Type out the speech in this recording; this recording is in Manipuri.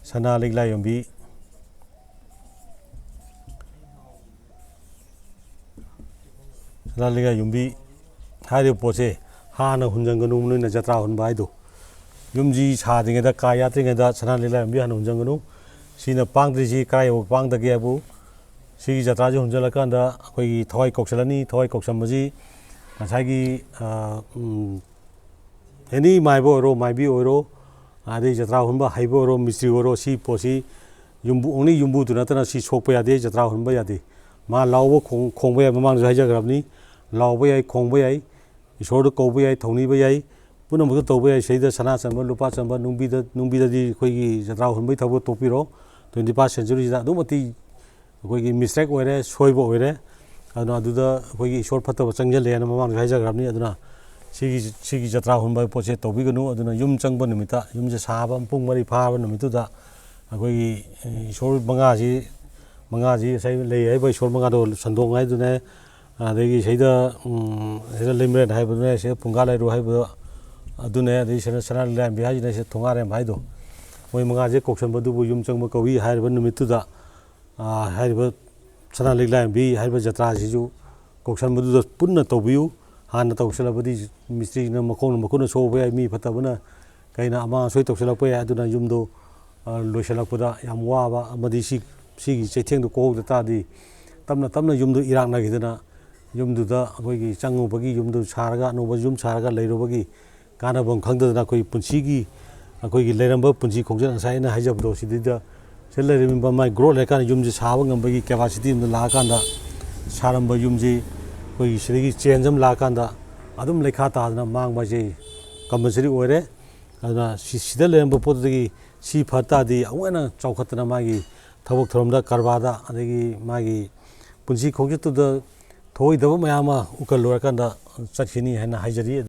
Sana Ligla Yumbi Sana Liga Yumbi Hari Pose Hana Hunjanganu in the Jatra on Baido Yumji charging at the Kayating at the Sana Ligla Yumbi and Hunjanganu Seen a Pangri Kai of Pang the Gabu She Jatra Hunjalakanda Koi Toy Coxalani Toy Coxamazi Asagi any my boy my be oro Ade Jatra Humba Hiboro Missy Oro Si Posi Yumbu only Yumbu to Natana Si Sopaya de Jatra Humba Yadi Ma Lao Kongway among the Hajagrabni Laway Kongway Ishor Kobay Tony Bay Punamu Tobay say the Sana Samba Lupa Samba Numbida di Kogi Jatra Humba Tabo Topiro 21st century that Dumati Kogi mistake where Soibo where I know do the Kogi short part of Sangal and among the Hajagrabni Aduna Sigi Jatra Humba Poche Tobigano Aduna Yum Changbonimita Yum Jasaba Pumari Power Numituda Kogi short Mangaji say lay by short Mangado Sandong I do they say the limit Hibune say Pungala to have Adune the Sana Lamb behind Tonga and Haido when Mangaji Coxan Badu Yum Changmakovi had Numituda had Sana Lamb be Hiba Jatra Jiu Coxan Badu Puna Tobu Hana Toxalabadi Mystery Makon Makuna so where me Patabuna Kaina Ama Sweet of Salape Aduna Yumdo Lushalapuda Yamwaba Amadisi Sigi Cheting to call the Tadi Tamna Yumdu Iraq Nagidana Yumdu the Agogi Changu Bagi Yumdu Saraga Nova Yum Saraga Lerobagi Kanabon Kanga Nakoi Punchigi Agogi Leramba Punchi Kongan Saina Hajabdo she did the Sella remember my grow like Yumji Havang and Bagi capacity in the Lakanda Saramba Yumji Koi Shri Chanjam Lakanda Adam Lekata Mang Baji Compulsory Ore she still remember Potagi Si Pata the Awena Chokatana Magi Tabok Thromda Karvada Adagi Magi Punchi Kongi to the Toy the Mayama Ukalorkanda Sachini and Hajari